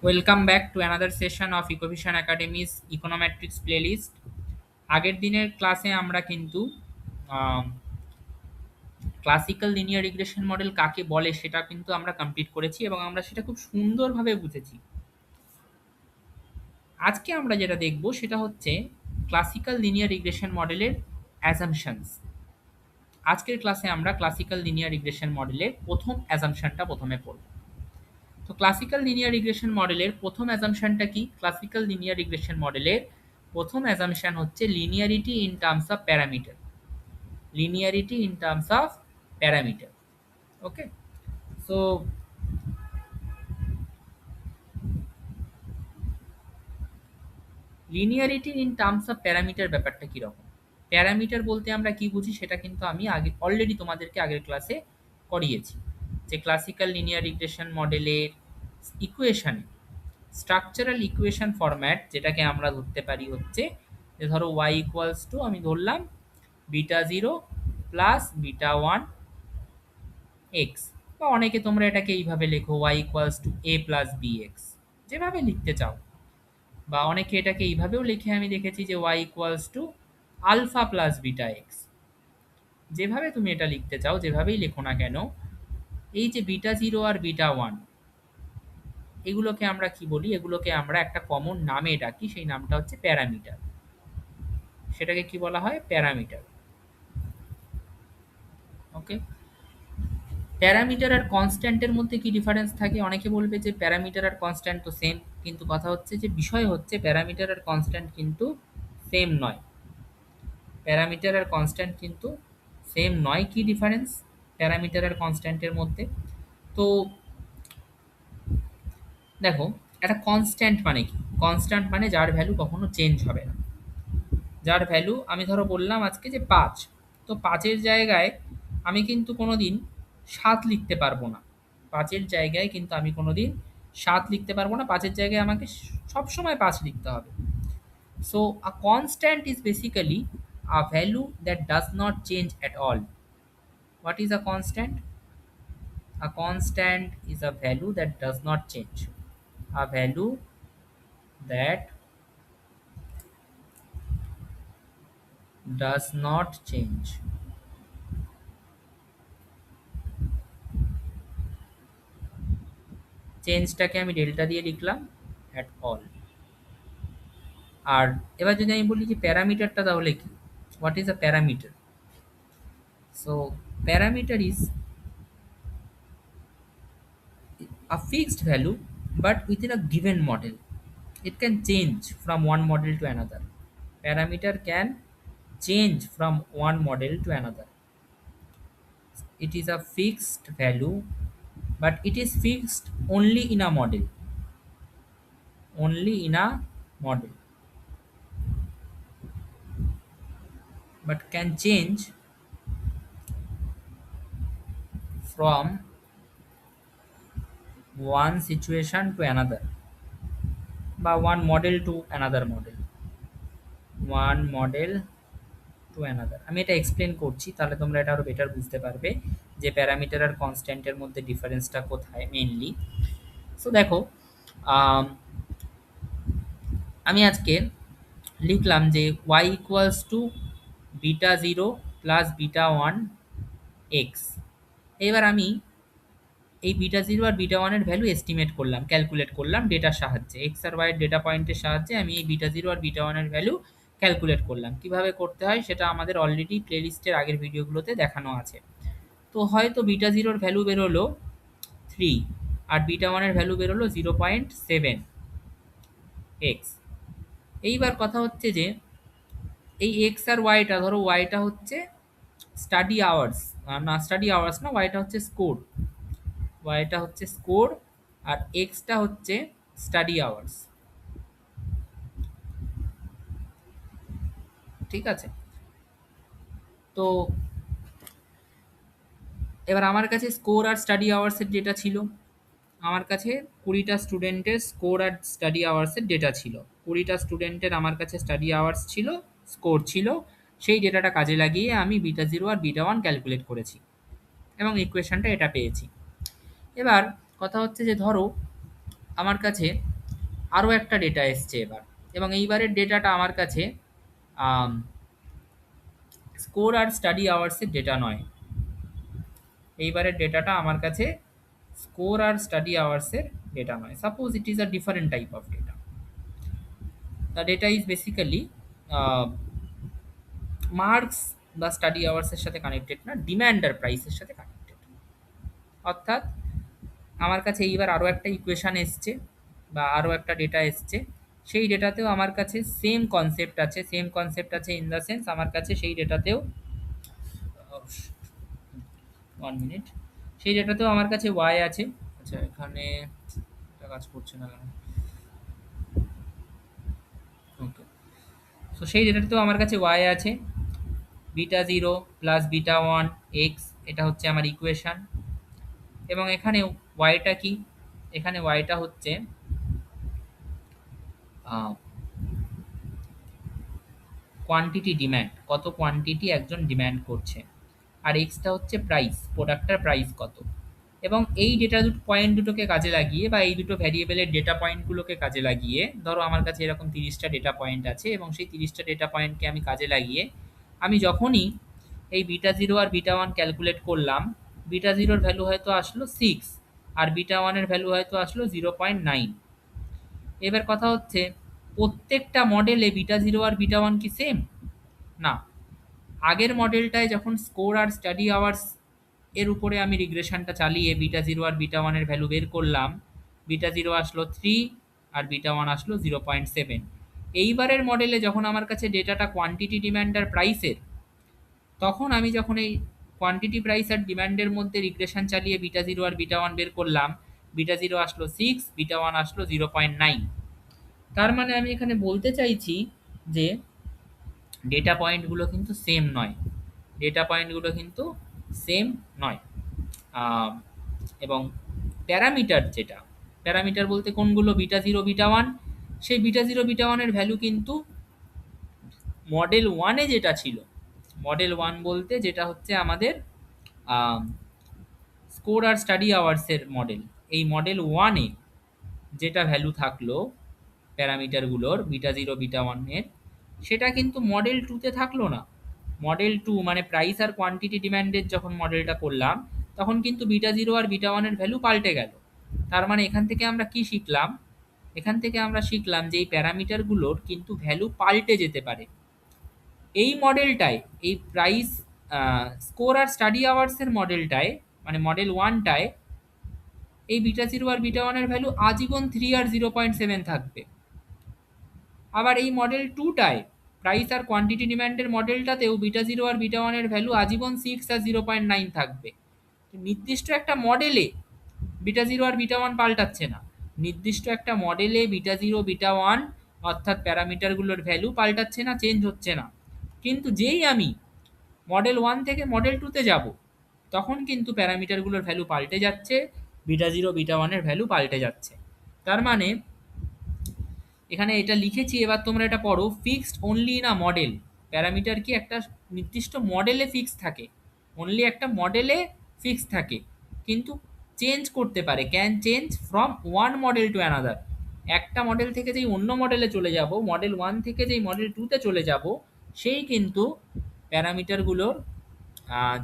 Welcome back to another session of Ecovision Academy's Econometrics playlist. আগের দিনের ক্লাসে আমরা কিন্তু ক্লাসিক্যাল লিনিয়ার রিগ্রেশন মডেল কাকে বলে সেটা কিন্তু আমরা কমপ্লিট করেছি এবং আমরা সেটা খুব সুন্দরভাবে বুঝেছি। আজকে আমরা যেটা দেখব সেটা হচ্ছে ক্লাসিক্যাল লিনিয়ার রিগ্রেশন মডেলের অ্যাজাম্পশনস। আজকের ক্লাসে আমরা ক্লাসিক্যাল লিনিয়ার রিগ্রেশন মডেলের প্রথম অ্যাজাম্পশনটা প্রথমে পড়ব। তো ক্লাসিক্যাল লিনিয়ার রিগ্রেশন মডেলের প্রথম অ্যাজাম্পশনটা কি? ক্লাসিক্যাল লিনিয়ার রিগ্রেশন মডেলের প্রথম অ্যাজাম্পশন হচ্ছে linearity in terms of parameter. Linearity in terms of parameter. Okay, so linearity in terms of parameter ব্যাপারটা কিরকম? প্যারামিটার বলতে আমরা কি বুঝি সেটা কিন্তু আমি আগে অলরেডি তোমাদেরকে আগের ক্লাসে করিয়েছি, যে ক্লাসিক্যাল লিনিয়ার রিগ্রেশন মডেলের ইকুয়েশনে স্ট্রাকচারাল ইকুয়েশন ফরম্যাট যেটাকে আমরা ধরতে পারি হচ্ছে যে ধরো y ইকুয়ালস টু আমি ধরলাম beta zero plus beta one x, বা অনেকে তোমরা এটাকে এইভাবে লেখো y equals to a plus b x, যেভাবে লিখতে চাও। বা অনেকে এটাকে এইভাবেও লিখে আমি দেখেছি যে y equals to alpha plus beta X. যেভাবে তুমি এটা লিখতে চাও, যেভাবেই লেখো না কেন, এই যে বিটা জিরো আর বিটা ওয়ান এগুলোকে আমরা কি বলি? এগুলোকে আমরা একটা কমন নামে ডাকি, সেই নামটা হচ্ছে প্যারামিটার। সেটাকে কি বলা হয়? প্যারামিটার। ওকে, প্যারামিটার আর কনস্ট্যান্টের মধ্যে কি ডিফারেন্স থাকে? অনেকে বলবে যে প্যারামিটার আর কনস্ট্যান্ট তো সেম, কিন্তু কথা হচ্ছে যে বিষয় হচ্ছে প্যারামিটার আর কনস্ট্যান্ট কিন্তু সেম নয়। প্যারামিটার আর কনস্ট্যান্ট কিন্তু সেম নয়। কি ডিফারেন্স প্যারামিটার আর কনস্ট্যান্টের মধ্যে? তো দেখো, একটা কনস্ট্যান্ট মানে কি? কনস্ট্যান্ট মানে যার ভ্যালু কখনো চেঞ্জ হবে না। যার ভ্যালু আমি ধরো বললাম আজকে যে 5, তো 5-এর জায়গায় আমি কিন্তু কোনো দিন 7 লিখতে পারবো না। 5-এর জায়গায় কিন্তু আমি কোনো দিন 7 লিখতে পারবো না, 5-এর জায়গায় আমাকে সবসময় 5 লিখতে হবে। So a constant is basically a value that does not change at all. What is a constant? A constant is a value that does not change. A value that does not change. চেঞ্জটাকে আমি delta দিয়ে লিখলাম, at all. আর এবার যদি আমি বলি যে প্যারামিটারটা তাহলে কি? What is a parameter? So parameter is a fixed value but within a given model. It can change from one model to another. Parameter can change from one model to another. It is a fixed value, but it is fixed only in a model. Only in a model. But can change from one situation to another. Ba one model to another model. One model to another. আমি এটা explain করছি, তাহলে তোমরা এটা আরো better বুঝতে পারবে যে প্যারামিটার আর কনস্ট্যান্টের মধ্যে ডিফারেন্সটা কোথায় মেইনলি। সো দেখো, আমি আজকে লিখলাম যে y equals to beta zero plus beta one x. এবার আমি এই বিটা জিরো আর বিটা ওয়ানের ভ্যালু এস্টিমেট করলাম, ক্যালকুলেট করলাম ডেটার সাহায্যে, এক্স আর ওয়াই ডেটা পয়েন্টের সাহায্যে আমি এই বিটা জিরো আর বিটা ওয়ানের ভ্যালু ক্যালকুলেট করলাম। কিভাবে করতে হয় সেটা আমাদের অলরেডি প্লেলিস্টের আগের ভিডিওগুলোতে দেখানো আছে। তো হয়তো বিটা জিরোর ভ্যালু বেরোলো 3 আর বিটা ওয়ানের ভ্যালু বেরোলো 0.7 এক্স। এইবার কথা হচ্ছে যে এই এক্স আর ওয়াইটা, ধরো ওয়াইটা হচ্ছে স্টাডি আওয়ার্স, না স্টাডি আওয়ার্স না, ওয়াইটা হচ্ছে স্কোর। ওয়াইটা হচ্ছে স্কোর আর এক্সটা হচ্ছে স্টাডি আওয়ার্স। ঠিক আছে, তো এবার আমার কাছে স্কোর আর স্টাডি আওয়ার্সের ডেটা ছিল। আমার কাছে 20টা স্টুডেন্টের স্কোর আর স্টাডি আওয়ার্সের ডেটা ছিল। 20টা স্টুডেন্টের আমার কাছে স্টাডি আওয়ার্স ছিল, স্কোর ছিল। সেই ডেটাটা কাজে লাগিয়ে আমি বিটা জিরো আর বিটা ওয়ান ক্যালকুলেট করেছি এবং ইকুয়েশনটা এটা পেয়েছি। এবার কথা হচ্ছে যে ধরো আমার কাছে আরও একটা ডেটা এসছে এবার, এবং এইবারের ডেটাটা আমার কাছে স্কোর আর স্টাডি আওয়ার্সের ডেটা নয়। এইবারের ডেটাটা আমার কাছে স্কোর আর স্টাডি আওয়ার্সের ডেটা নয়। Suppose it is a different type of data. The data is basically marks বা স্টাডি আওয়ার্সের সাথে কানেক্টেড না, ডিম্যান্ড আর প্রাইসের সাথে কানেক্টেড। অর্থাৎ আমার কাছে এইবার আরও একটা ইকুয়েশান এসছে বা আরও একটা ডেটা এসছে, সেই ডেটাতেও আমার কাছে সেম কনসেপ্ট আছে। সেম কনসেপ্ট আছে ইন দ্য সেন্স আমার কাছে সেই ডেটাতেও 1 মিনিট, সেই ডেটাতেও আমার কাছে ওয়াই আছে। আচ্ছা, এখানে এটা কাজ করছে না কেন? ওকে, সো সেই ডেটাতেও আমার কাছে ওয়াই আছে, β0 প্লাস β1 এক্স, এটা হচ্ছে আমার ইকুয়েশান। এবং এখানে ওয়াইটা কি? এখানে ওয়াইটা হচ্ছে কোয়ান্টিটি ডিম্যান্ড, কত কোয়ান্টিটি একজন ডিম্যান্ড করছে। আর এক্সটা হচ্ছে প্রাইস, প্রোডাক্টটার প্রাইস কত। এবং এই ডেটা পয়েন্ট দুটোকে কাজে লাগিয়ে বা এই দুটো ভ্যারিয়েবলের ডেটা পয়েন্টগুলোকে কাজে লাগিয়ে, ধরো আমার কাছে এরকম 30টা ডেটা পয়েন্ট আছে এবং সেই 30টা ডেটা পয়েন্টকে আমি কাজে লাগিয়ে আমি যখনই এই β0 আর β1 ক্যালকুলেট করলাম, β0-র ভ্যালু হয়তো আসলো 6 আর β1-এর ভ্যালু হয়তো আসলো 0.9। এবার কথা হচ্ছে প্রত্যেকটা মডেলে β0 আর β1 কি সেম? না। আগের মডেলটায় যখন স্কোর আর স্টাডি আওয়ার্স এর উপরে আমি রিগ্রেশনটা চালিয়ে β0 আর β1-এর ভ্যালু বের করলাম, β0 আসলো 3 আর β1 আসলো 0.7। এইবারের মডেলে যখন আমার কাছে ডেটাটা কোয়ান্টিটি, ডিম্যান্ড আর প্রাইসের, তখন আমি যখন এই কোয়ান্টিটি, প্রাইস আর ডিম্যান্ডের মধ্যে রিগ্রেশন চালিয়ে β0 আর β1 বের করলাম, β0 আসলো 6, β1 আসলো 0.9। তার মানে আমি এখানে বলতে চাইছি যে ডেটা পয়েন্টগুলো কিন্তু সেম নয়, ডেটা পয়েন্টগুলো কিন্তু সেম নয়। এবং প্যারামিটার, যেটা প্যারামিটার বলতে কোনগুলো, β0 β1, সেই β0 β1-এর ভ্যালু কিন্তু মডেল ওয়ানে যেটা ছিল, মডেল ওয়ান বলতে যেটা হচ্ছে আমাদের স্কোর আর স্টাডি আওয়ার্সের মডেল, এই মডেল ওয়ানে যেটা ভ্যালু থাকলো প্যারামিটারগুলোর β0 β1-এর, সেটা কিন্তু মডেল টুতে থাকলো না। মডেল টু মানে প্রাইস আর কোয়ান্টিটি ডিম্যান্ডের যখন মডেলটা করলাম, তখন কিন্তু β0 আর β1-এর ভ্যালু পাল্টে গেল। তার মানে এখান থেকে আমরা কি শিখলাম? এখান থেকে আমরা শিখলাম যে এই প্যারামিটারগুলোর কিন্তু ভ্যালু পাল্টে যেতে পারে। এই মডেলটায়, এই প্রাইস স্কোর আর স্টাডি আওয়ার্সের মডেলটায়, মানে মডেল ওয়ানটায়, এই β0 আর β1-এর ভ্যালু আজীবন 3 আর 0.7 থাকবে। আবার এই মডেল টুটায়, প্রাইস আর কোয়ান্টিটি ডিম্যান্ডের মডেলটাতেও β0 আর β1-এর ভ্যালু আজীবন 6 আর 0.9 থাকবে। নির্দিষ্ট একটা মডেলে β0 আর β1 পাল্টাচ্ছে না, নির্দিষ্ট একটা মডেলে β0 β1 অর্থাৎ প্যারামিটারগুলোর ভ্যালু পাল্টাচ্ছে না, চেঞ্জ হচ্ছে না। কিন্তু যেই আমি মডেল ওয়ান থেকে মডেল টুতে যাব, তখন কিন্তু প্যারামিটারগুলোর ভ্যালু পাল্টে যাচ্ছে, β0 β1-এর ভ্যালু পাল্টে যাচ্ছে। তার মানে এখানে এটা লিখেছি, এবার তোমরা এটা পড়ো, fixed only in a model. Parameter কি একটা নির্দিষ্ট মডেলে ফিক্স থাকে, অনলি একটা মডেলে ফিক্স থাকে, কিন্তু চেঞ্জ করতে পারে, can change from one model to another. একটা মডেল থেকে যেই অন্য মডেলে চলে যাব, মডেল ওয়ান থেকে যেই মডেল টুতে চলে যাব, সেই কিন্তু প্যারামিটারগুলোর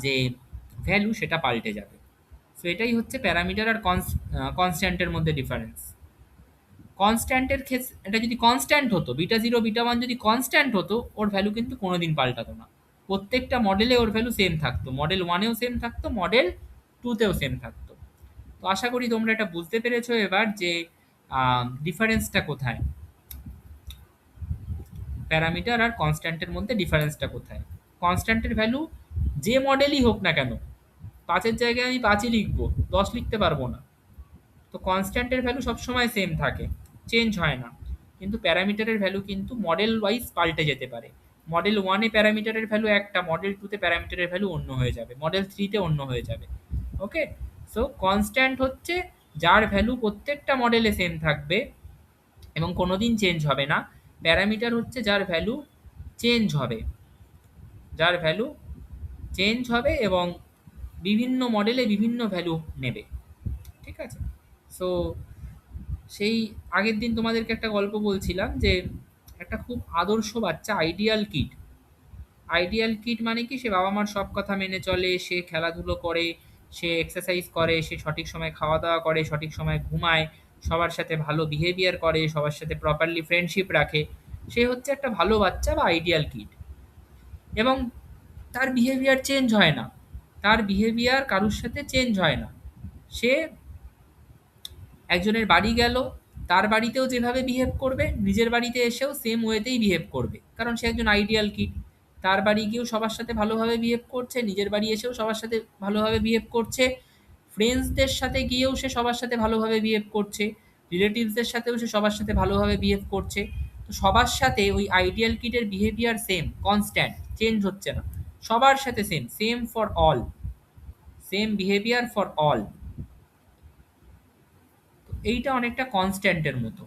যে ভ্যালু সেটা পাল্টে যাবে। সো এটাই হচ্ছে প্যারামিটার আর কনস্ট্যান্টের মধ্যে ডিফারেন্স। কনস্ট্যান্টের ক্ষেত্রে, এটা যদি কনস্ট্যান্ট হতো, β0 β1 যদি কনস্ট্যান্ট হতো, ওর ভ্যালু কিন্তু কোনোদিন পাল্টাতো না, প্রত্যেকটা মডেলে ওর ভ্যালু সেম থাকতো, মডেল ওয়ানেও সেম থাকতো, মডেল টুতেও সেম থাকতো। তো আশা করি তোমরা এটা বুঝতে পেরেছো এবার যে ডিফারেন্সটা কোথায়, প্যারামিটার আর কনস্ট্যান্টের মধ্যে ডিফারেন্সটা কোথায়। কনস্ট্যান্টের ভ্যালু যে মডেলই হোক না কেন, 5-এর জায়গায় আমি 5ই লিখবো, 10 লিখতে পারবো না। তো কনস্ট্যান্টের ভ্যালু সবসময় সেম থাকে, চেঞ্জ হয় না। কিন্তু প্যারামিটারের ভ্যালু কিন্তু মডেল ওয়াইজ পাল্টে যেতে পারে। মডেল ওয়ানে প্যারামিটারের ভ্যালু একটা, মডেল টুতে প্যারামিটারের ভ্যালু অন্য হয়ে যাবে, মডেল থ্রিতে অন্য হয়ে যাবে। ওকে, সো কনস্ট্যান্ট হচ্ছে যার ভ্যালু প্রত্যেকটা মডেলে সেম থাকবে এবং কোনোদিন চেঞ্জ হবে না। প্যারামিটার হচ্ছে যার ভ্যালু চেঞ্জ হবে, যার ভ্যালু চেঞ্জ হবে এবং বিভিন্ন মডেলে বিভিন্ন ভ্যালু নেবে। ঠিক আছে, সো সেই আগের দিন তোমাদেরকে একটা গল্প বলছিলাম যে একটা খুব আদর্শ বাচ্চা, আইডিয়াল কিড। আইডিয়াল কিড মানে কি, সে বাবা মার সব কথা মেনে চলে, সে খেলাধুলো করে, সে এক্সারসাইজ করে, সে সঠিক সময় খাওয়া দাওয়া করে, সঠিক সময় ঘুমায়, সবার সাথে ভালো বিহেভিয়ার করে, সবার সাথে প্রপারলি ফ্রেন্ডশিপ রাখে। সে হচ্ছে একটা ভালো বাচ্চা বা আইডিয়াল কিড। এবং তার বিহেভিয়ার চেঞ্জ হয় না, তার বিহেভিয়ার কারুর সাথে চেঞ্জ হয় না। সে একজনের বাড়ি গেল, তার বাড়িতেও যেভাবে বিহেভ করবে, নিজের বাড়িতে এসেও সেম ওয়েতেই বিহেভ করবে, কারণ সে একজন আইডিয়াল কিড। তার বাড়ি গিয়েও সবার সাথে ভালোভাবে বিহেভ করছে, নিজের বাড়ি এসেও সবার সাথে ভালোভাবে বিহেভ করছে, ফ্রেন্ডসদের সাথে গিয়েও সে সবার সাথে ভালোভাবে বিহেভ করছে, রিলেটিভসদের সাথেও সে সবার সাথে ভালোভাবে বিহেভ করছে। তো সবার সাথে ওই আইডিয়াল কিডের বিহেভিয়ার সেম, কনস্ট্যান্ট, চেঞ্জ হচ্ছে না, সবার সাথে same, same for all, same behaviour for all. এইটা অনেকটা কনস্ট্যান্টের মতো।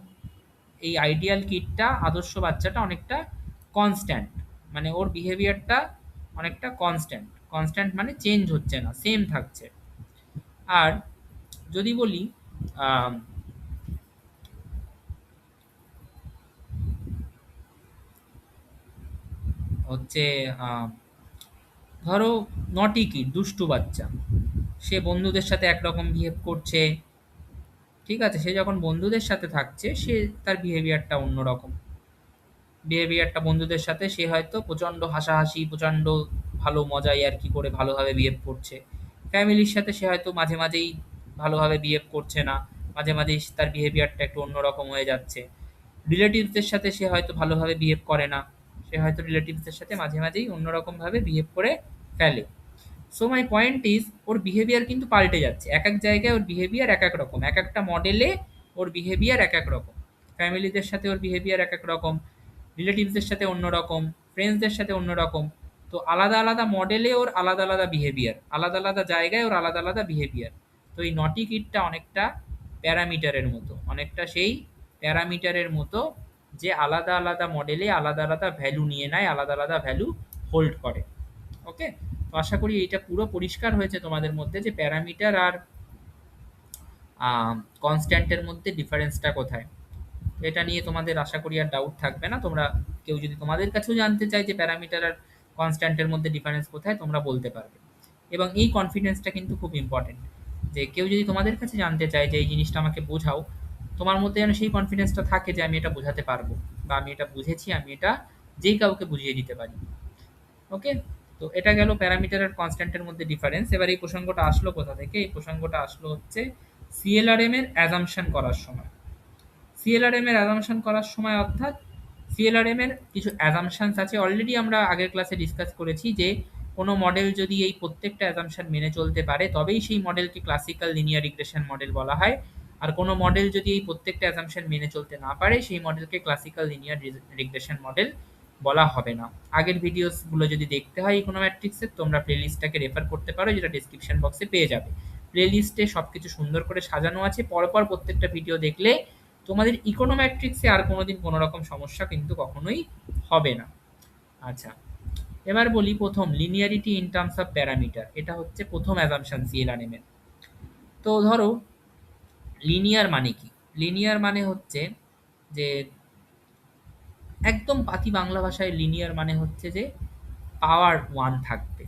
এই আইডিয়াল কিডটা, আদর্শ বাচ্চাটা অনেকটা কনস্ট্যান্ট, মানে ওর বিহেভিয়ারটা অনেকটা কনস্ট্যান্ট। কনস্ট্যান্ট মানে চেঞ্জ হচ্ছে না, সেম থাকছে। আর যদি বলি আম, হচ্ছে আম, ধরো নটি কিড, দুষ্টু বাচ্চা, সে বন্ধুদের সাথে একরকম বিহেভ করছে, ঠিক আছে, সে যখন বন্ধুদের সাথে থাকছে সে তার বিহেভিয়ারটা অন্যরকম। বিহেভিয়ারটা বন্ধুদের সাথে সে হয়তো প্রচণ্ড হাসাহাসি, প্রচণ্ড ভালো মজায় আর কি করে ভালোভাবে বিহেভ করছে। ফ্যামিলির সাথে সে হয়তো মাঝে মাঝেই ভালোভাবে বিহেভ করছে না, মাঝে মাঝেই তার বিহেভিয়ারটা একটু অন্যরকম হয়ে যাচ্ছে। রিলেটিভসদের সাথে সে হয়তো ভালোভাবে বিহেভ করে না, সে হয়তো রিলেটিভসদের সাথে মাঝে মাঝেই অন্যরকমভাবে বিহেভ করে ফেলে। So my point is, or behaviour কিন্তু পাল্টে যাচ্ছে, এক এক জায়গায় ওর বিহেভিয়ার এক এক রকম, এক একটা মডেলে ওর বিহেভিয়ার এক এক রকম। ফ্যামিলিদের সাথে ওর বিহেভিয়ার এক এক রকম, রিলেটিভসদের সাথে অন্য রকম, ফ্রেন্ডসদের সাথে অন্য রকম। তো আলাদা আলাদা মডেলে ওর আলাদা আলাদা বিহেভিয়ার, আলাদা আলাদা জায়গায় ওর আলাদা আলাদা বিহেভিয়ার। তো এই নটি কিডটা অনেকটা প্যারামিটারের মতো, অনেকটা সেই প্যারামিটারের মতো, যে আলাদা আলাদা মডেলে আলাদা আলাদা ভ্যালু নিয়ে নেয়, আলাদা আলাদা ভ্যালু হোল্ড করে। ওকে, তো আশা করি এটা পুরো পরিষ্কার হয়েছে তোমাদের মধ্যে যে প্যারামিটার আর কনস্ট্যান্টের মধ্যে ডিফারেন্সটা কোথায়। তো এটা নিয়ে তোমাদের আশা করি আর ডাউট থাকবে না। তোমরা কেউ যদি তোমাদের কাছেও জানতে চায় যে প্যারামিটার আর কনস্ট্যান্টের মধ্যে ডিফারেন্স কোথায়, তোমরা বলতে পারবে। এবং এই কনফিডেন্সটা কিন্তু খুব ইম্পর্টেন্ট, যে কেউ যদি তোমাদের কাছে জানতে চায় যে এই জিনিসটা আমাকে বোঝাও, তোমার মধ্যে যেন সেই কনফিডেন্সটা থাকে যে আমি এটা বোঝাতে পারবো, বা আমি এটা বুঝেছি, আমি এটা যেই কাউকে বুঝিয়ে দিতে পারি। ওকে, তো এটা গেল প্যারামিটার আর কনস্ট্যান্টের মধ্যে ডিফারেন্স। এবার এই প্রসঙ্গটা আসলো কোথা থেকে? এই প্রসঙ্গটা আসলো হচ্ছে সিএলআরএম এর অ্যাজাম্পশন করার সময়। সিএলআরএম এর অ্যাজাম্পশন করার সময়, অর্থাৎ সিএলআরএম এর কিছু অ্যাজাম্পশনস আছে, অলরেডি আমরা আগের ক্লাসে ডিসকাস করেছি যে কোনো মডেল যদি এই প্রত্যেকটা অ্যাজাম্পশন মেনে চলতে পারে তবেই সেই মডেলকে ক্লাসিক্যাল লিনিয়ার রিগ্রেশন মডেল বলা হয়। আর কোনো মডেল যদি এই প্রত্যেকটা অ্যাজাম্পশন মেনে চলতে না পারে, সেই মডেলকে ক্লাসিক্যাল লিনিয়ার রিগ্রেশন মডেল বলা হবে না। আগের ভিডিওসগুলো যদি দেখতে হয় ইকোনোমেট্রিক্সের, তোমরা প্লেলিস্টটাকে রেফার করতে পারো, যেটা ডিসক্রিপশন বক্সে পেয়ে যাবে। প্লেলিস্টে সব কিছু সুন্দর করে সাজানো আছে, পরপর প্রত্যেকটা ভিডিও দেখলে তোমাদের ইকোনোমেট্রিক্সে আর কোনোদিন কোনো রকম সমস্যা কিন্তু কখনোই হবে না। আচ্ছা, এবার বলি প্রথম linearity in terms of parameter. এটা হচ্ছে প্রথম অ্যাজাম্পশন সিএলআরএম এর। তো ধরো লিনিয়ার মানে কি? লিনিয়ার মানে হচ্ছে যে একদম পাতি বাংলা ভাষায় লিনিয়ার মানে হচ্ছে যে পাওয়ার ওয়ান থাকবে।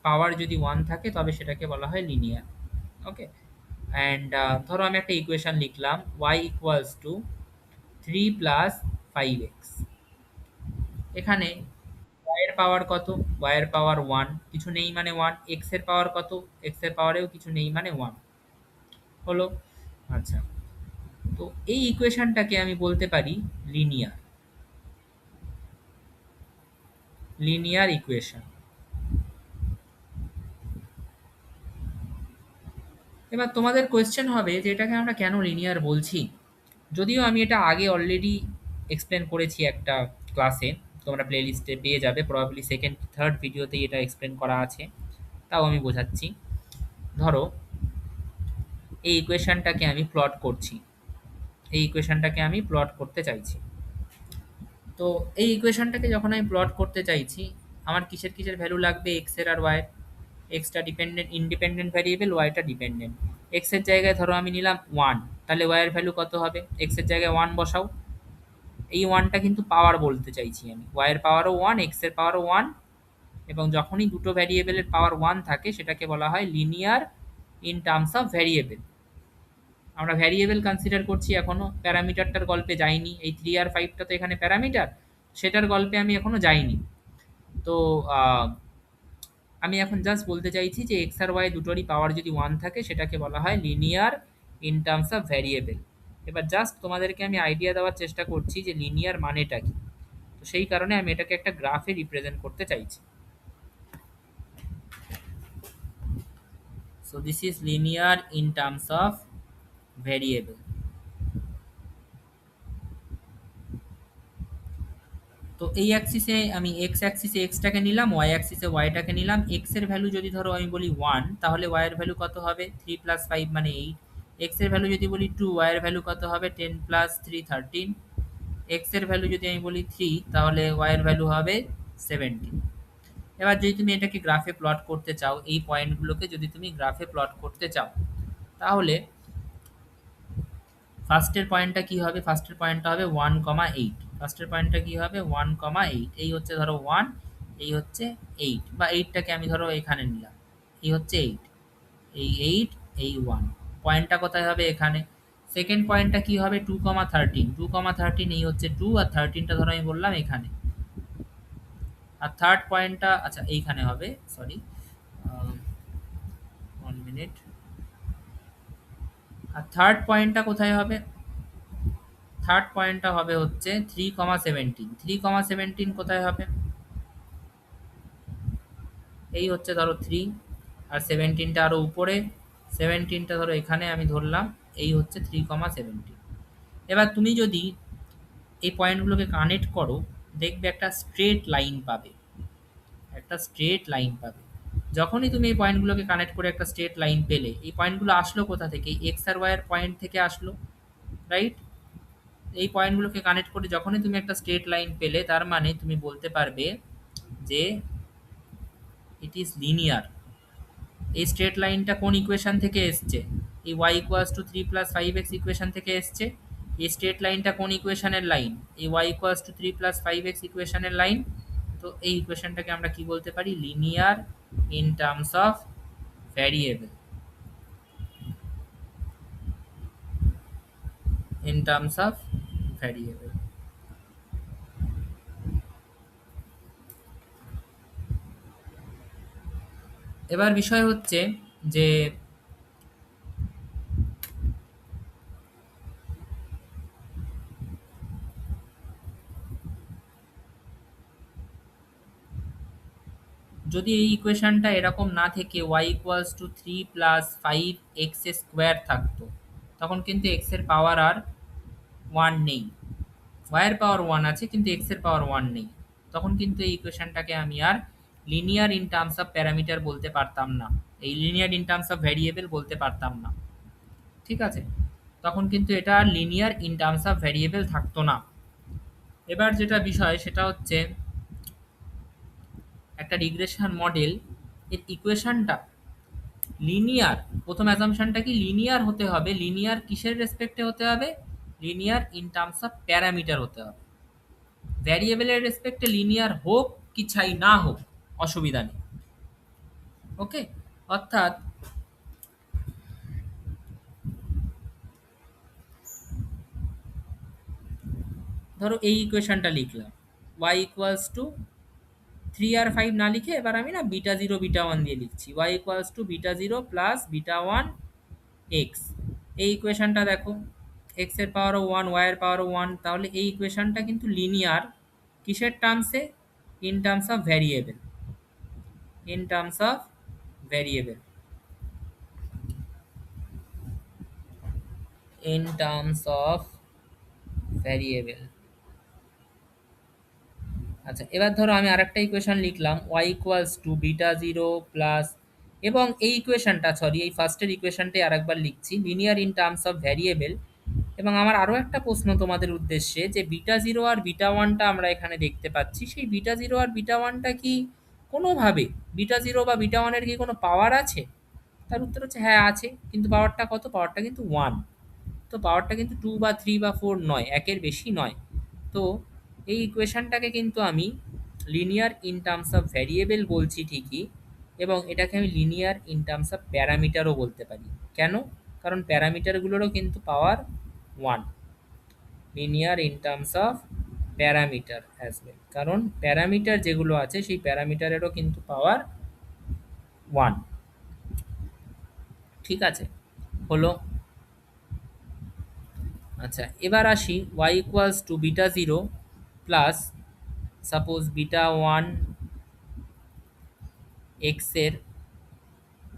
পাওয়ার যদি ওয়ান থাকে তবে সেটাকে বলা হয় লিনিয়ার। ওকে, অ্যান্ড ধরো আমি একটা ইকুয়েশন লিখলাম, y ইকুয়ালস টু 3 + 5x। এখানে y এর পাওয়ার কত? y এর পাওয়ার 1, কিছু নেই মানে 1। x এর পাওয়ার কত? x এর পাওয়ারেও কিছু নেই মানে 1 হলো। আচ্ছা, তো এই ইকুয়েশনটাকে আমি বলতে পারি লিনিয়ার, লিনিয়ার ইকুয়েশন। এবার তোমাদের কোয়েশ্চেন হবে যে এটাকে আমরা কেন লিনিয়ার বলছি? যদিও আমি এটা আগে অলরেডি এক্সপ্লেন করেছি একটা ক্লাসে, তোমরা প্লেলিস্টে পেয়ে যাবে, প্রবাবলি সেকেন্ড থার্ড ভিডিওতেই এটা এক্সপ্লেন করা আছে, তাও আমি বোঝাচ্ছি। ধরো এই ইকুয়েশনটাকে আমি প্লট করছি, এই ইকুয়েশনটাকে আমি প্লট করতে চাইছি। তো এই ইকুয়েশনটাকে যখন আমি প্লট করতে চাইছি, আমার কিসের কিসের ভ্যালু লাগবে? এক্স এর আর ওয়াই। এক্সটা ডিপেন্ডেন্ট, ইন্ডিপেন্ডেন্ট ভ্যারিয়েবল, ওয়াইটা ডিপেন্ডেন্ট। এক্স এর জায়গায় ধরো আমি নিলাম 1, তাহলে y এর ভ্যালু কত হবে? x এর জায়গায় 1 বসাও। এই 1টা কিন্তু পাওয়ার বলতে চাইছি আমি, y এর পাওয়ারও 1, x এর পাওয়ারও 1, এবং যখনই দুটো ভ্যারিয়েবলের পাওয়ার 1 থাকে সেটাকে বলা হয় linear in terms of variable. আমরা ভ্যারিয়েবল কনসিডার করছি এখনো, প্যারামিটারটার গল্পে যাইনি। এই 3 আর 5টা তো এখানে প্যারামিটার, সেটার গল্পে আমি এখনো যাইনি। তো আমি এখন জাস্ট বলতে চাইছি যে এক্স আর ওয়াই দুটোরই পাওয়ার যদি 1 থাকে সেটাকে বলা হয় linear in terms of variable. এবার জাস্ট তোমাদেরকে আমি আইডিয়া দেওয়ার চেষ্টা করছি যে লিনিয়ার মানেটা কি। তো সেই কারণে আমি এটাকে একটা গ্রাফে রিপ্রেজেন্ট করতে চাইছি। So this is linear in terms of variable. তো এই অ্যাক্সিসে আমি এক্স অ্যাক্সিসে এক্সটাকে নিলাম, ওয়াই অ্যাক্সিসে ওয়াইটাকে নিলাম। এক্স এর ভ্যালু যদি ধরো আমি বলি 1, তাহলে ওয়াই এর ভ্যালু কত হবে? 3 প্লাস 5 মানে 8। এক্স এর ভ্যালু যদি বলি 2, ওয়াই এর ভ্যালু কত হবে? 10 প্লাস 3 13। এক্স এর ভ্যালু যদি আমি বলি 3, তাহলে ওয়াই এর ভ্যালু হবে 17। এবার যদি তুমি এটাকে গ্রাফে প্লট করতে চাও, এই পয়েন্টগুলোকে যদি তুমি গ্রাফে প্লট করতে চাও, তাহলে ফার্স্টের পয়েন্টটা কি হবে? ফার্স্টের পয়েন্টটা হবে 1,8। ফার্স্টের পয়েন্টটা কি হবে? 1,8। এই হচ্ছে ধরো 1, এই হচ্ছে 8, বা 8টাকে আমি ধরো এখানে নিলাম, এই হচ্ছে 8, এই 8, এই 1। পয়েন্টটা কোথায় হবে? এখানে। সেকেন্ড পয়েন্টটা কি হবে? 2,13। 2,13 এই হচ্ছে 2, আর 13টা ধরো আমি বললাম এখানে। আর থার্ড পয়েন্টটা আচ্ছা এইখানে হবে, সরি 1 মিনিট। আর থার্ড পয়েন্টটা কোথায় হবে? থার্ড পয়েন্টটা হবে হচ্ছে 3,17। 3,17 কোথায় হবে? এই হচ্ছে ধরো 3, আর 17টা আরো উপরে। 17টা ধরো এখানে আমি ধরলাম, এই হচ্ছে 3,17। এবার তুমি যদি এই পয়েন্টগুলোকে কানেক্ট করো, দেখবে একটা স্ট্রেট লাইন পাবে, একটা স্ট্রেট লাইন পাবে। যখনই তুমি এই পয়েন্টগুলোকে কানেক্ট করে একটা স্ট্রেট লাইন পেলে, এই পয়েন্টগুলো আসলো কোথা থেকে? এক্স আর ওয়াই এর পয়েন্ট থেকে আসলো, রাইট? এই পয়েন্টগুলোকে কানেক্ট করে যখনই তুমি একটা স্ট্রেট লাইন পেলে, তার মানে তুমি বলতে পারবে যে ইট ইজ লিনিয়ার। এই স্ট্রেট লাইনটা কোন ইকুয়েশন থেকে এসছে? এই y equals two 3 plus 5x equation থেকে এসছে। এই স্ট্রেট লাইনটা কোন ইকুয়েশনের লাইন? এই y equals two 3 plus 5x ইকুয়েশনের লাইন। তো এই ইকুয়েশনটাকে আমরা কি বলতে পারি? Linear in terms of variable. In terms of variable. এবার বিষয় হচ্ছে যে যদি এই ইকুয়েশনটা এরকম না থেকে y equals two 3 plus 5x square থাকতো, তখন কিন্তু x এর পাওয়ার আর 1 নেই। y এর পাওয়ার 1 আছে কিন্তু x এর পাওয়ার 1 নেই। তখন কিন্তু এই ইকুয়েশনটাকে আমি আর linear in terms of parameter বলতে পারতাম না, এই linear in terms of variable বলতে পারতাম না। ঠিক আছে? তখন কিন্তু এটা আর linear in terms of variable থাকতো না। এবার যেটা বিষয় সেটা হচ্ছে একটা রিগ্রেশন মডেল এর ইকুয়েশনটা লিনিয়ার। প্রথম অ্যাসাম্পশনটা কি? লিনিয়ার হতে হবে। লিনিয়ার কিসের রেসপেক্টে হতে হবে? Linear in terms of parameter হতে হবে। ভ্যারিয়েবলের রেসপেক্টে লিনিয়ার হোক কি ছাই না হোক, অসুবিধা নেই। ওকে? অর্থাৎ ধরো এই ইকুয়েশনটা লিখলাম, y ইকুয়ালস টু 3 আর 5 না লিখে এবার আমি না বিটা 0 বিটা 1 দিয়ে লিখছি। y equals to beta 0 plus beta 1 x. এই ইকুয়েশনটা দেখো, এক্স এর পাওয়ারও 1, ওয়াই এর পাওয়ারও 1, তাহলে এই ইকুয়েশনটা কিন্তু লিনিয়ার কিসের টার্মসে? In terms of variable. In terms of variable. In terms of variable. আচ্ছা, এবার ধরো আমি আরেকটা ইকুয়েশন লিখলাম, y equals to beta 0 plus, এবং এই ইকুয়েশনটা সরি এই ফার্স্টের ইকুয়েশনটাই আরেকবার লিখছি, linear in terms of variable. এবং আমার আরও একটা প্রশ্ন তোমাদের উদ্দেশ্যে, যে বিটা 0 আর বিটা 1টা আমরা এখানে দেখতে পাচ্ছি, সেই বিটা 0 আর বিটা 1টা কি কোনোভাবে বিটা 0 বা বিটা 1-এর কি কোনো পাওয়ার আছে? তার উত্তর হচ্ছে হ্যাঁ আছে, কিন্তু পাওয়ারটা কত? পাওয়ারটা কিন্তু 1। তো পাওয়ারটা কিন্তু 2 বা 3 বা 4 নয়, একের বেশি নয়। তো এই ইকুয়েশনটাকে কিন্তু আমি linear in terms of variable বলছি ঠিকই, এবং এটাকে আমি লিনিয়ার ইন টার্মস অফ প্যারামিটারও বলতে পারি। কেন? কারণ প্যারামিটারগুলোরও কিন্তু পাওয়ার 1। Linear in terms of parameter as well, কারণ প্যারামিটার যেগুলো আছে সেই প্যারামিটারেরও কিন্তু পাওয়ার 1। ঠিক আছে, হলো। আচ্ছা, এবার আসি y equals to beta zero plus suppose beta one x এর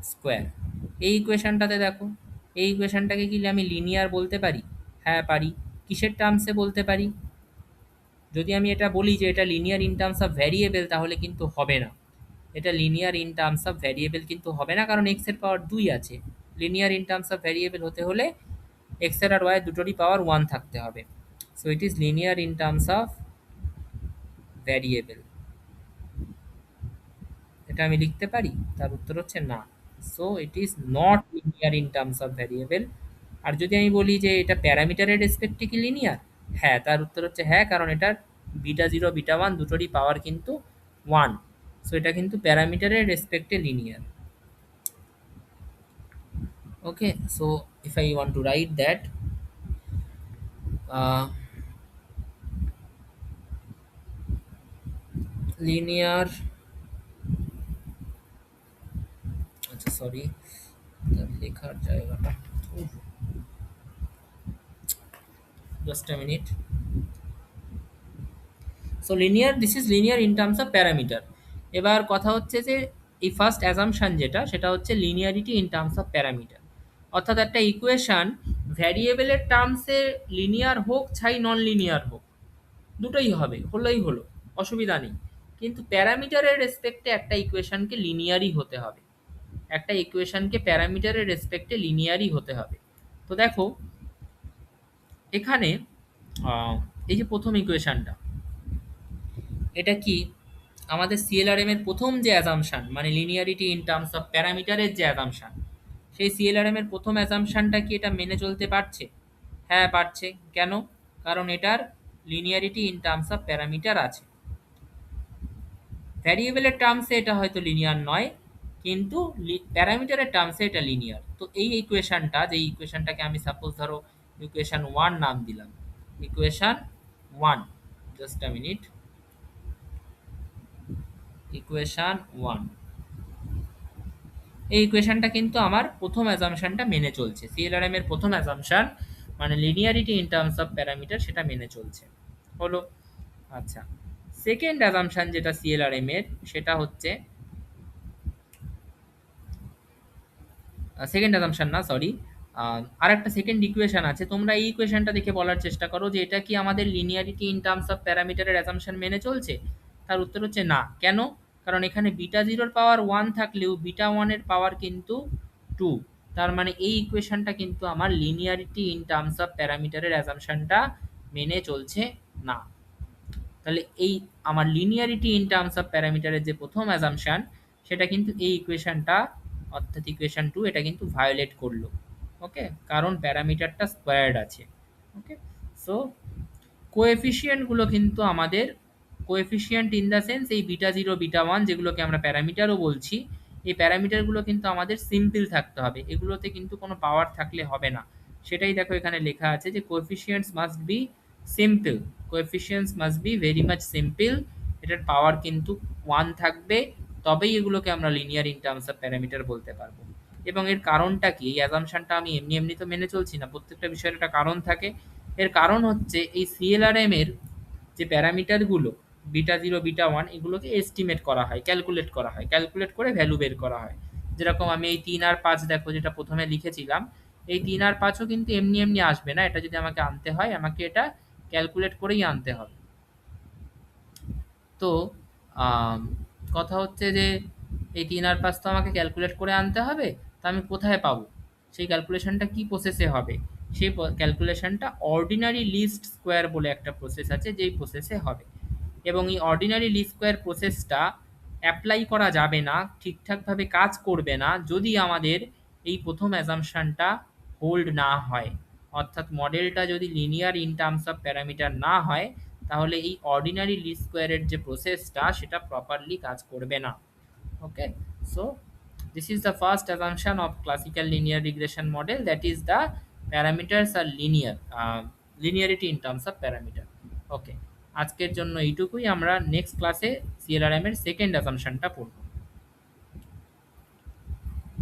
স্কোয়ার। এই ইকুয়েশনটাতে দেখো, এই ইকুয়েশনটাকে কি আমি লিনিয়ার বলতে পারি? হ্যাঁ পারি। কিসের টার্মসে বলতে পারি? যদি আমি এটা বলি যে এটা linear in terms of variable, তাহলে কিন্তু হবে না। এটা linear in terms of variable কিন্তু হবে না, কারণ এক্স এর পাওয়ার 2 আছে। Linear in terms of variable হতে হলে এক্স এর আর ওয়াই দুটোরই পাওয়ার 1 থাকতে হবে। So it is linear in terms of variable. এটা আমি লিখতে পারি? তার উত্তর হচ্ছে না। So it is not linear in terms of variable. আর যদি আমি বলি যে এটা প্যারামিটারের রেসপেক্টে কি লিনিয়ার, হ্যাঁ, তার উত্তর হচ্ছে হ্যাঁ, কারণ এটার বিটা জিরো বিটা ওয়ান দুটোরই পাওয়ার কিন্তু 1। সো এটা কিন্তু প্যারামিটারের রেসপেক্টে linear. Okay, so if I want to write that, linear, আচ্ছা সরি, লেখার জায়গাটা, just a minute. So linear, this is linear in terms of parameter. এবার কথা হচ্ছে যে এই ফার্স্ট অ্যাজাম্পশন যেটা, সেটা হচ্ছে linearity in terms of parameter. অর্থাৎ একটা ইকুয়েশন ভ্যারিয়েবলের টার্মসে লিনিয়ার হোক চাই নন লিনিয়ার হোক, দুটোই হবে, হলোই হলো, অসুবিধা নেই। কিন্তু প্যারামিটারের রেসপেক্টে একটা ইকুয়েশনকে লিনিয়ারই হতে হবে। একটা ইকুয়েশনকে প্যারামিটারের রেসপেক্টে লিনিয়ারই হতে হবে। তো দেখো এখানে এই যে প্রথম ইকুয়েশনটা, এটা কি আমাদের সিএলআরএম এর প্রথম যে অ্যাজাম্পশন, মানে লিনিয়ারিটি ইন টার্মস অফ প্যারামিটারের যে অ্যাজাম্পশন, সেই সিএলআরএম এর প্রথম অ্যাজাম্পশনটা কি এটা মেনে চলতে পারছে? হ্যাঁ পারছে। কেন? কারণ এটার linearity in terms of parameter আছে। ভ্যারিয়েবলের টার্মসে এটা হয়তো লিনিয়ার নয়, কিন্তু প্যারামিটারের টার্মসে এটা লিনিয়ার। তো এই ইকুয়েশনটা, যে ইকুয়েশনটাকে আমি সাপোজ ধরো ইকুয়েশন ওয়ান নাম দিলাম, equation one, just a minute, equation one, এই ইকুয়েশনটা কিন্তু আমার প্রথম অ্যাজাম্পশনটা মেনে চলছে। সিএলআরএম এর প্রথম অ্যাজাম্পশন মানে linearity in terms of parameter, সেটা মেনে চলছে, হলো। আচ্ছা, সেকেন্ড অ্যাজাম্পশন যেটা সিএলআরএম এর, সেটা হচ্ছে সেকেন্ড অ্যাজাম্পশন না, সরি, আর একটা সেকেন্ড ইকুয়েশন আছে। তোমরা এই ইকুয়েশনটা দেখে বলার চেষ্টা করো যে এটা কি আমাদের লিনিয়ারিটি ইন টার্মস অফ প্যারামিটারের অ্যাজাম্পশন মেনে চলছে। তার উত্তর হচ্ছে না। কেন? কারণ এখানে বিটা জিরোর পাওয়ার 1 থাকলেও বিটা ওয়ানের পাওয়ার কিন্তু 2। তার মানে এই ইকুয়েশনটা কিন্তু আমার লিনিয়ারিটি ইন টার্মস অফ প্যারামিটারের অ্যাজাম্পশনটা মেনে চলছে না। তাহলে এই আমার লিনিয়ারিটি ইন টার্মস অফ প্যারামিটারের যে প্রথম অ্যাজাম্পশন, সেটা কিন্তু এই ইকুয়েশনটা, অর্থাৎ ইকুয়েশন টু, এটা কিন্তু ভায়োলেট করলো। ওকে, কারণ প্যারামিটারটা স্কোয়ার্ড আছে। ওকে, সো কোএফিসিয়েন্টগুলো কিন্তু আমাদের, কোএফিসিয়েন্ট ইন দ্য সেন্স এই বিটা জিরো বিটা ওয়ান, যেগুলোকে আমরা প্যারামিটারও বলছি, এই প্যারামিটারগুলো কিন্তু আমাদের সিম্পল থাকতে হবে, এগুলোতে কিন্তু কোনো পাওয়ার থাকলে হবে না। সেটাই দেখো এখানে লেখা আছে যে coefficients must be simple, coefficients must be very much simple. এটার পাওয়ার কিন্তু 1 থাকবে, তবেই এগুলোকে আমরা linear in terms of parameter বলতে পারবো। এবং এর কারণটা কি? এই অ্যাজাম্পশনটা আমি এমনি এমনি তো মেনে চলছি না, প্রত্যেকটা বিষয়ের একটা কারণ থাকে। এর কারণ হচ্ছে এই সিএলআরএম এর যে প্যারামিটারগুলো বিটা জিরো বিটা ওয়ান, এগুলোকে এস্টিমেট করা হয়, ক্যালকুলেট করা হয়, ক্যালকুলেট করে ভ্যালু বের করা হয়। যেরকম আমি এই 3 আর 5 দেখো, যেটা প্রথমে লিখেছিলাম, এই 3 আর 5ও কিন্তু এমনি এমনি আসবে না। এটা যদি আমাকে আনতে হয়, আমাকে এটা ক্যালকুলেট করেই আনতে হবে। তো আম, কথা হচ্ছে যে এই 3 আর 5 তো আমাকে ক্যালকুলেট করে আনতে হবে। তা আমি কোথায় পাবো? সেই ক্যালকুলেশনটা কি প্রসেসে হবে? সেই ক্যালকুলেশনটা অর্ডিনারি লিস্ট স্কোয়ার বলে একটা প্রসেস আছে, যেই প্রসেসে হবে। এবং এই অর্ডিনারি লিস্ট স্কোয়ার প্রসেসটা অ্যাপ্লাই করা যাবে না, ঠিকঠাকভাবে কাজ করবে না, যদি আমাদের এই প্রথম অ্যাজাম্পশনটা হোল্ড না হয়। অর্থাৎ মডেলটা যদি linear in terms of parameter না হয়, তাহলে এই অর্ডিনারি লিস্ট স্কোয়ারের যে প্রসেসটা সেটা প্রপারলি কাজ করবে না। ওকে, so this is the first assumption of classical linear regression model, that is the parameters are linear, linearity in terms of parameter. ওকে, আজকের জন্য এইটুকুই। আমরা নেক্সট ক্লাসে সিএলআরএম এর সেকেন্ড অ্যাসাম্পশনটা পড়ব।